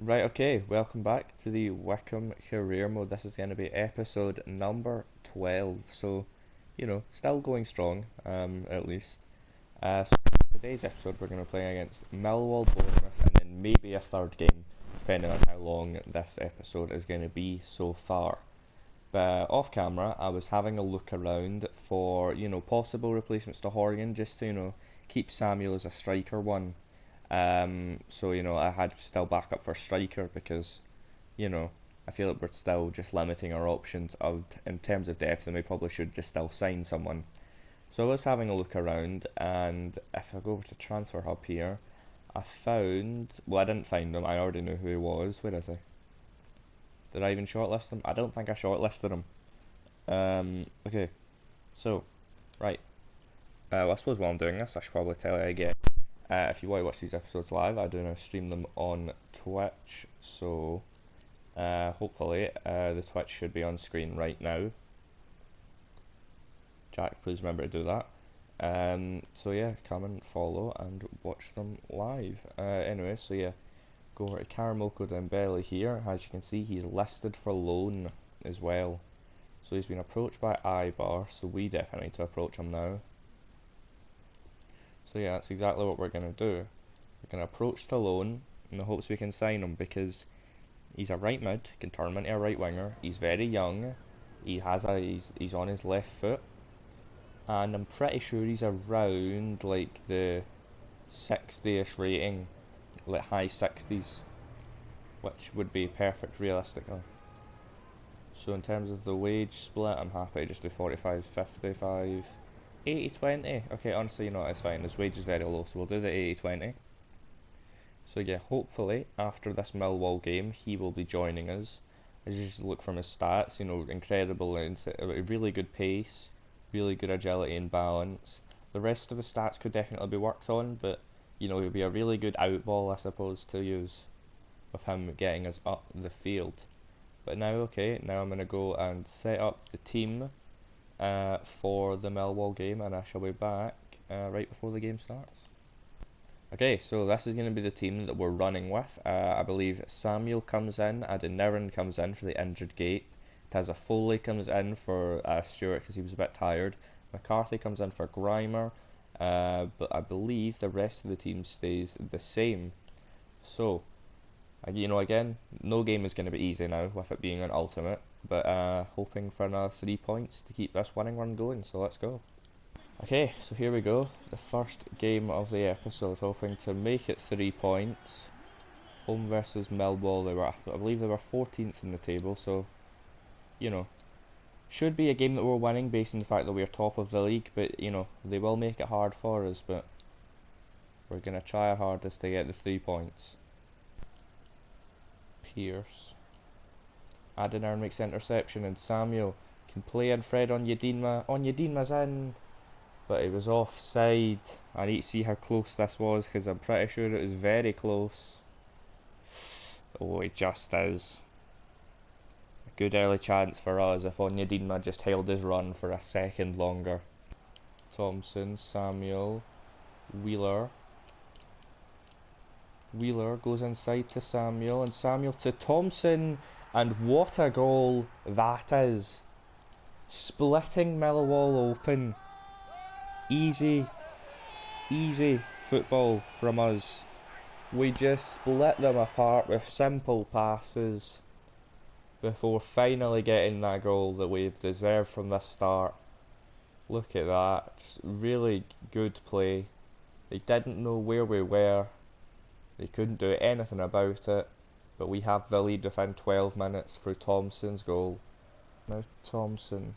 Right, okay, welcome back to the Wycombe Career Mode. This is going to be episode number 12, so, still going strong, at least. So today's episode we're going to play against Millwall, Bournemouth, and then maybe a third game, depending on how long this episode is going to be so far. But off camera, I was having a look around for, possible replacements to Horgan, just to, keep Samuel as a striker one. So I had still backup for striker because I feel like we're still just limiting our options out in terms of depth, and we probably should just still sign someone. So I was having a look around, and if I go over to Transfer Hub here, I found, well, I didn't find him. I already knew who he was. Where is he? Did I even shortlist him? I don't think I shortlisted him. Okay, so right. Well, I suppose while I'm doing this, I should probably tell you again. If you want to watch these episodes live, I do now stream them on Twitch, so hopefully the Twitch should be on screen right now. Jack, please remember to do that. So yeah, come and follow and watch them live. Anyway, so yeah, go over to Karamoko Dembele here. As you can see, he's listed for loan as well. So he's been approached by Ibar, so we definitely need to approach him now. So yeah, that's exactly what we're going to do. We're going to approach to loan in the hopes we can sign him, because he's a right mid, can turn him into a right winger. He's very young. He's on his left foot, and I'm pretty sure he's around like the 60ish rating, like high 60s, which would be perfect realistically. So in terms of the wage split, I'm happy to just do 45, 55. 80-20. Okay, honestly, it's fine. His wage is very low, so we'll do the 80-20. So yeah, hopefully after this Millwall game, he will be joining us. I just look from his stats, incredible, really good pace, really good agility and balance. The rest of his stats could definitely be worked on, but he'll be a really good outball, I suppose, to use with him getting us up the field. But now, okay, now I'm going to go and set up the team for the Millwall game, and I shall be back right before the game starts. Okay, so this is going to be the team that we're running with. I believe Samuel comes in, Adeniran comes in for the injured Gape, Tazza Foley comes in for Stewart because he was a bit tired, McCarthy comes in for Grimer, but I believe the rest of the team stays the same. So, again, no game is going to be easy now with it being an ultimate, but hoping for another 3 points to keep this winning run going, so let's go. Okay, so here we go, the first game of the episode, hoping to make it 3 points. Home versus Millwall, I believe they were 14th in the table, so, should be a game that we're winning based on the fact that we're top of the league, but, they will make it hard for us, but we're going to try our hardest to get the 3 points. Pierce. Adenar makes the interception, and Samuel can play in Fred on Yedinma. Yedinma's in, but it was offside. I need to see how close this was, because I'm pretty sure it was very close. Oh, it just is. A good early chance for us if Onyedinma just held his run for a second longer. Thompson, Samuel, Wheeler. Wheeler goes inside to Samuel, and Samuel to Thompson, and what a goal that is. Splitting Millwall open. Easy football from us. We just split them apart with simple passes before finally getting that goal that we've deserved from the start. Look at that, just really good play. They didn't know where we were. They couldn't do anything about it, but we have the lead within 12 minutes through Thompson's goal. Now Thompson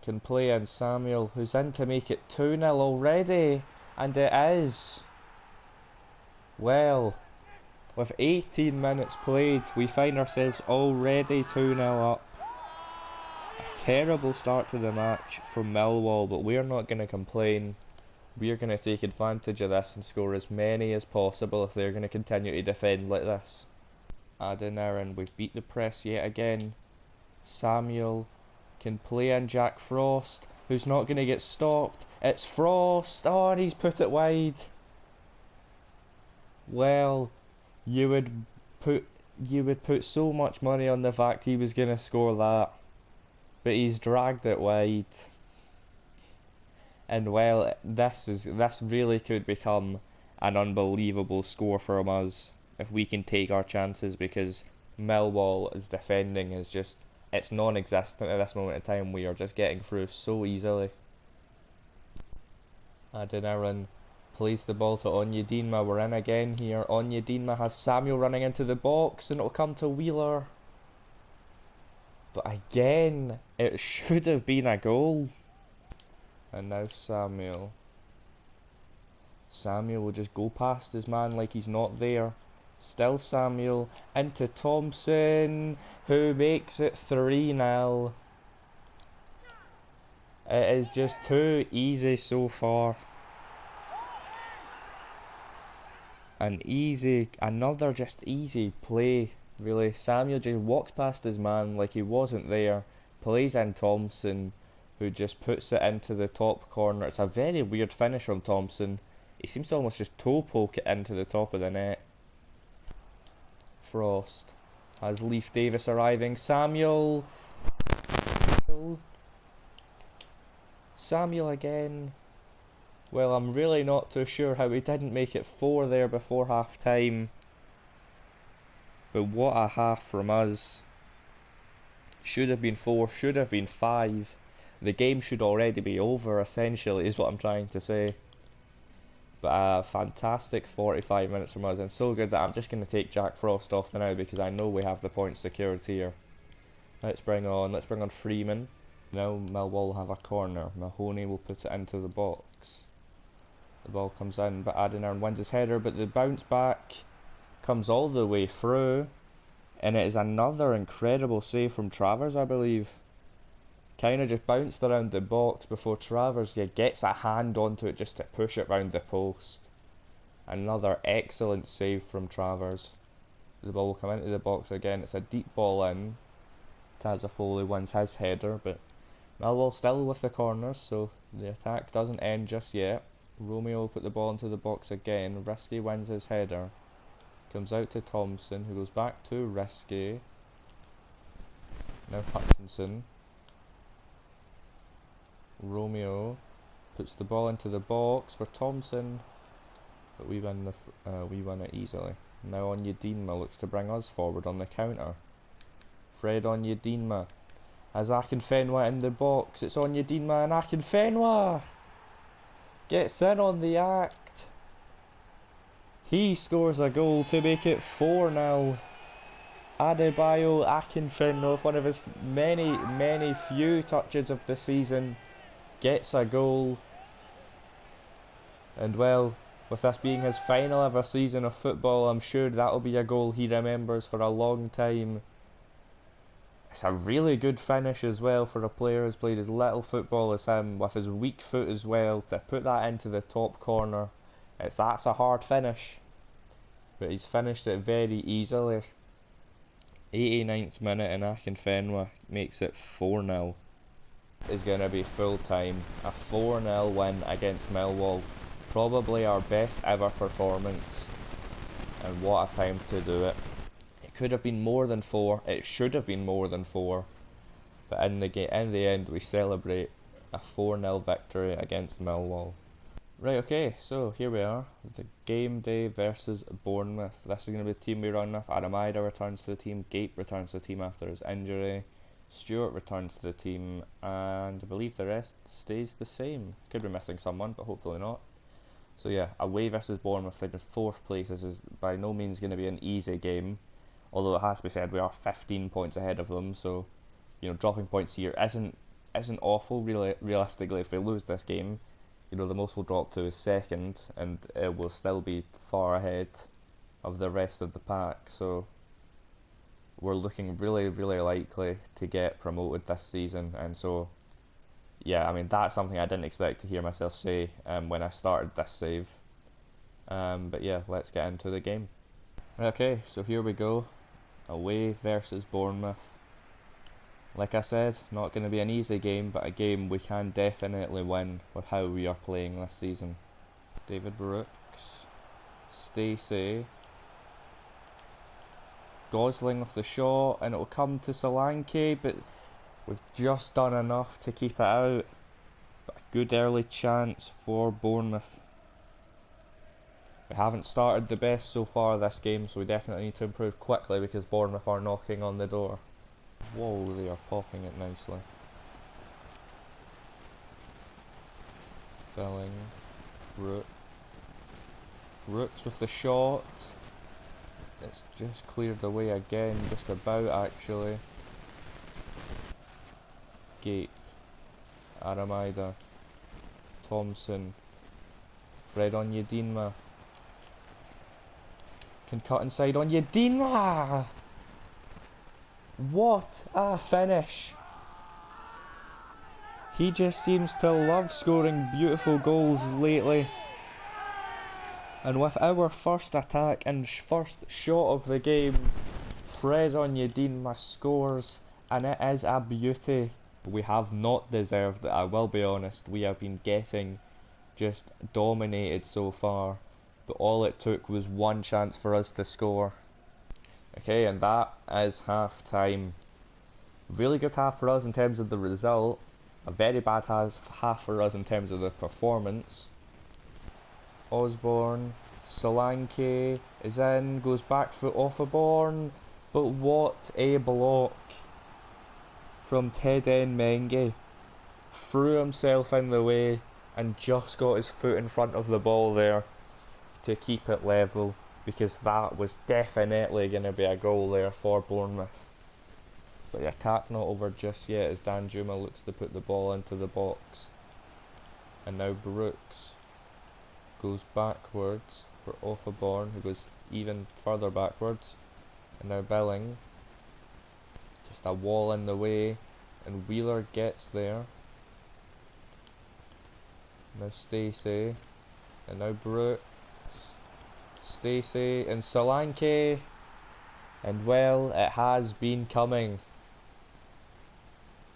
can play in Samuel, who's in to make it 2-0 already, and it is. Well, with 18 minutes played, we find ourselves already 2-0 up. A terrible start to the match from Millwall, but we're not going to complain. We're going to take advantage of this and score as many as possible if they're going to continue to defend like this. Adeniran, we've beat the press yet again. Samuel can play in Jack Frost, who's not going to get stopped. It's Frost. Oh, and he's put it wide. Well, You would put you would put so much money on the fact he was gonna score that, but he's dragged it wide. And well, this really could become an unbelievable score from us if we can take our chances, because Millwall's defending is just, it's non-existent at this moment in time. We are just getting through so easily. Adeniran plays the ball to Onyedinma. We're in again here. Onyedinma has Samuel running into the box, and it'll come to Wheeler. But again, it should have been a goal. And now Samuel. Samuel will just go past his man like he's not there. Still Samuel into Thompson, who makes it 3-0. It is just too easy so far. Another just easy play, really. Samuel just walks past his man like he wasn't there, plays in Thompson, who just puts it into the top corner. It's a very weird finish from Thompson. He seems to almost just toe poke it into the top of the net. Frost has Leif Davis arriving. Samuel again. Well, I'm really not too sure how he didn't make it 4 there before half time. But what a half from us. Should have been 4, should have been 5. The game should already be over, essentially, is what I'm trying to say. But a fantastic 45 minutes from us, and so good that I'm just going to take Jack Frost off for now, because I know we have the points secured here. Let's bring on Freeman. Now Millwall will have a corner. Mahoney will put it into the box. The ball comes in, but Adeniran wins his header, but the bounce back comes all the way through, and it is another incredible save from Travers, I believe. Kind of just bounced around the box before Travers gets a hand onto it just to push it round the post. Another excellent save from Travers. The ball will come into the box again. It's a deep ball in. Tazza Foley wins his header, but Millwall still with the corners, so the attack doesn't end just yet. Romeo will put the ball into the box again. Risky wins his header. Comes out to Thompson, who goes back to Risky. Now Hutchinson. Romeo puts the ball into the box for Thompson, but we win it easily. Now Onyedinma looks to bring us forward on the counter. Fred Onyedinma has Akinfenwa in the box. It's Onyedinma, and Akinfenwa gets in on the act. He scores a goal to make it 4-0. Adebayo Akinfenwa, one of his many few touches of the season, gets a goal. And well, with this being his final ever season of football, I'm sure that'll be a goal he remembers for a long time. It's a really good finish as well for a player who's played as little football as him, with his weak foot as well, to put that into the top corner. That's a hard finish, but he's finished it very easily. 89th minute, and Akinfenwa makes it 4-0. Is going to be full time. A 4-0 win against Millwall. Probably our best ever performance, and what a time to do it. It could have been more than 4, it should have been more than 4, but in the end we celebrate a 4-0 victory against Millwall. Right, okay, so here we are, the game day versus Bournemouth. This is going to be the team we run with. Adamaida returns to the team, Gape returns to the team after his injury, Stewart returns to the team, and I believe the rest stays the same. Could be missing someone, but hopefully not. So yeah, away versus Bournemouth in 4th place. This is by no means going to be an easy game, although it has to be said we are 15 points ahead of them, so you know, dropping points here isn't awful. Really, realistically, if we lose this game, you know, the most we'll drop to is 2nd, and it will still be far ahead of the rest of the pack. So we're looking really likely to get promoted this season, and so yeah, I mean, that's something I didn't expect to hear myself say when I started this save. But yeah, let's get into the game. Okay, so here we go. Away versus Bournemouth. Like I said, not going to be an easy game, but a game we can definitely win with how we are playing this season. David Brooks, Stacey, Gosling with the shot, and it'll come to Solanke, but we've just done enough to keep it out. But a good early chance for Bournemouth. We haven't started the best so far this game, so we definitely need to improve quickly because Bournemouth are knocking on the door. Whoa, they are popping it nicely. Filling. Brooks with the shot. It's just cleared away again, just about actually. Gape. Aramida. Thompson. Fred on Yedinma. Can cut inside on Yedinma! What a finish! He just seems to love scoring beautiful goals lately. And with our first attack and first shot of the game, Fred on Yedinma scores, and it is a beauty. We have not deserved it, I will be honest. We have been getting just dominated so far, but all it took was one chance for us to score. Okay, and that is half time. Really good half for us in terms of the result, a very bad half for us in terms of the performance. Osborne, Solanke is in, goes back foot off a Bourne, but what a block from Teden Mengi. Threw himself in the way and just got his foot in front of the ball there to keep it level, because that was definitely going to be a goal there for Bournemouth. But the attack not over just yet as Danjuma looks to put the ball into the box. And now Brooks goes backwards for Offaborn, who goes even further backwards. And now Billing. Just a wall in the way, and Wheeler gets there. Now Stacey, and now Brooks. Stacey and Solanke, and well, it has been coming.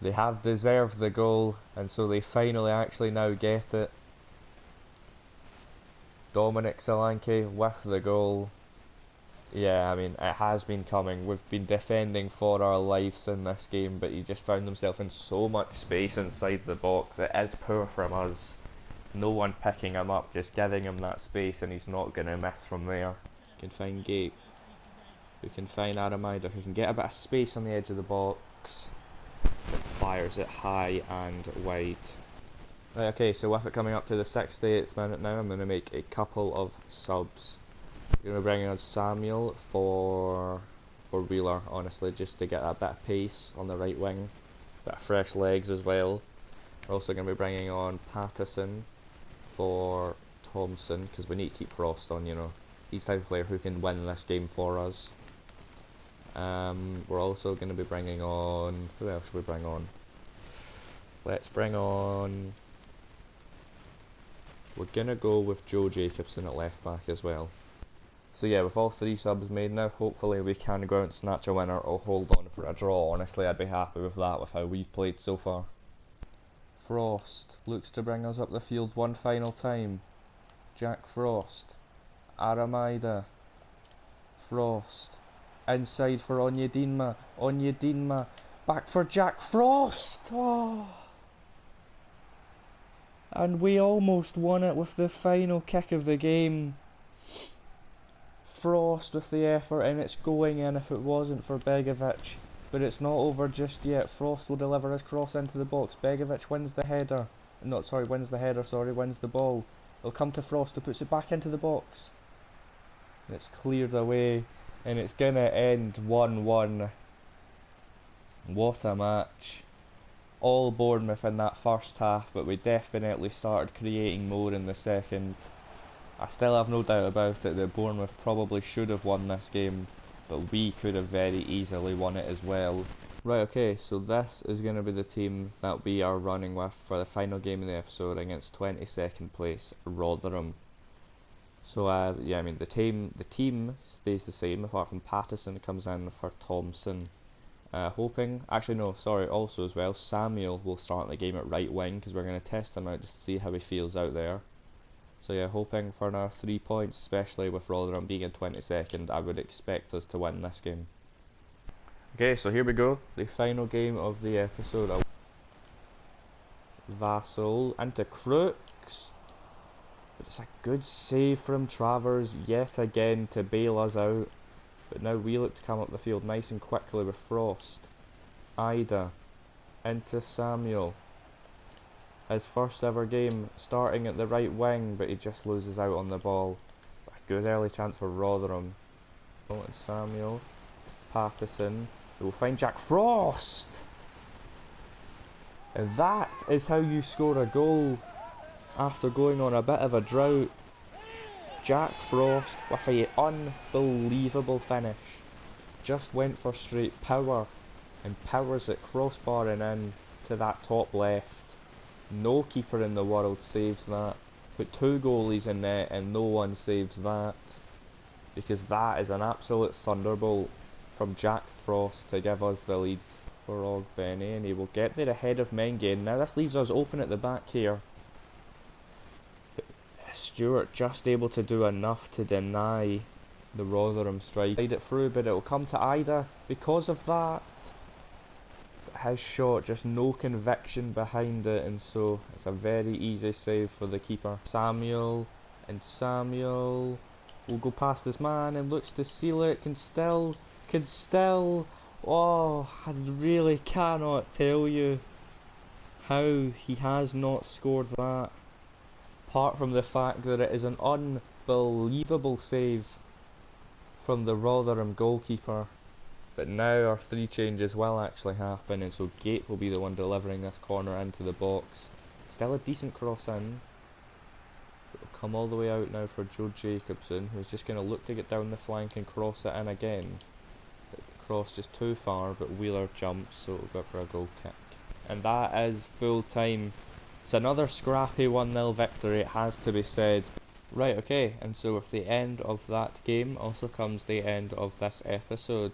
They have deserved the goal, and so they finally actually now get it. Dominic Solanke with the goal. Yeah, I mean, it has been coming. We've been defending for our lives in this game, but he just found himself in so much space inside the box. It is poor from us. No one picking him up, just giving him that space, and he's not going to miss from there. We can find Gape. We can find Aramida, who can get a bit of space on the edge of the box. But fires it high and wide. Right, okay, so with it coming up to the 68th minute now, I'm going to make a couple of subs. We're going to bring in Samuel for Wheeler, honestly, just to get that bit of pace on the right wing. Bit of fresh legs as well. We're also going to be bringing on Patterson for Thompson, because we need to keep Frost on, you know. He's the type of player who can win this game for us. We're also going to be bringing on... Who else should we bring on? Let's bring on... We're going to go with Joe Jacobson at left back as well. So yeah, with all three subs made now, hopefully we can go out and snatch a winner or hold on for a draw. Honestly, I'd be happy with that, with how we've played so far. Frost looks to bring us up the field one final time. Jack Frost. Aramida. Frost. Inside for Onyedinma. Onyedinma. Back for Jack Frost. Oh. And we almost won it with the final kick of the game. Frost with the effort, and it's going in if it wasn't for Begovic. But it's not over just yet. Frost will deliver his cross into the box. Begovic wins the header. Wins the ball. It'll come to Frost, who puts it back into the box. And it's cleared away, and it's gonna end 1-1. What a match. All Bournemouth in that first half, but we definitely started creating more in the second. I still have no doubt about it that Bournemouth probably should have won this game, but we could have very easily won it as well. Right, okay, so this is going to be the team that we are running with for the final game of the episode against 22nd place Rotherham. So yeah, I mean the team stays the same apart from Patterson comes in for Thompson. Also as well, Samuel will start the game at right wing because we're going to test him out just to see how he feels out there. So yeah, hoping for another 3 points, especially with Rotherham being in 22nd. I would expect us to win this game. Okay, so here we go. The final game of the episode. Vassal into Crooks. But it's a good save from Travers yet again to bail us out. But now we look to come up the field nice and quickly with Frost. Ida into Samuel. His first ever game starting at the right wing, but he just loses out on the ball. A good early chance for Rotherham. Oh, and Samuel. Patterson. We'll find Jack Frost! And that is how you score a goal after going on a bit of a drought. Jack Frost with an unbelievable finish. Just went for straight power and powers it crossbarring in to that top left. No keeper in the world saves that. Put 2 goalies in net and no one saves that. Because that is an absolute thunderbolt from Jack Frost to give us the lead for Ogbenny, and he will get there ahead of Mengen. Now this leaves us open at the back here. Stewart just able to do enough to deny the Rotherham strike. Slide it through, but it will come to Ida because of that. His shot, just no conviction behind it, and so it's a very easy save for the keeper. Samuel, and Samuel will go past this man and looks to seal it. Can still. Oh, I really cannot tell you how he has not scored that. Apart from the fact that it is an unbelievable save from the Rotherham goalkeeper. But now our 3 changes will actually happen, and so Gate will be the one delivering this corner into the box. Still a decent cross in. It'll come all the way out now for Joe Jacobson, who's just going to look to get down the flank and cross it in again. But the cross just too far, but Wheeler jumps, so it'll go for a goal kick. And that is full time. It's another scrappy 1-0 victory, it has to be said. Right, okay, and so with the end of that game also comes the end of this episode.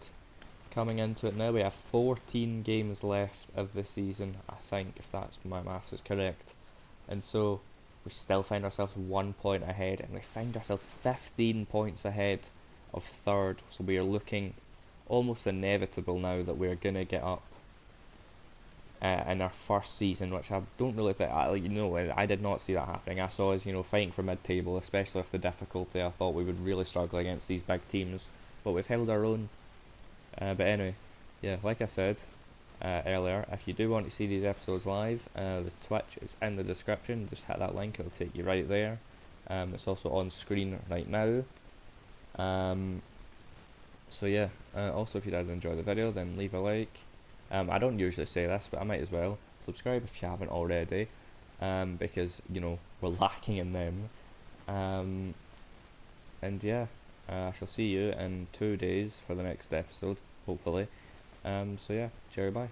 Coming into it now, we have 14 games left of the season, I think, if that's my maths is correct. And so we still find ourselves 1 point ahead, and we find ourselves 15 points ahead of third. So we are looking almost inevitable now that we're going to get up in our first season, which I don't really think, I did not see that happening. I saw us, fighting for mid-table, especially with the difficulty. I thought we would really struggle against these big teams, but we've held our own. But anyway, yeah, like I said earlier, if you do want to see these episodes live, the Twitch is in the description. Just hit that link, it'll take you right there. It's also on screen right now. So yeah, also if you did enjoy the video, then leave a like. I don't usually say this, but I might as well. Subscribe if you haven't already, because, we're lacking in them. And yeah, I shall see you in 2 days for the next episode, hopefully. So yeah, cheerio, bye.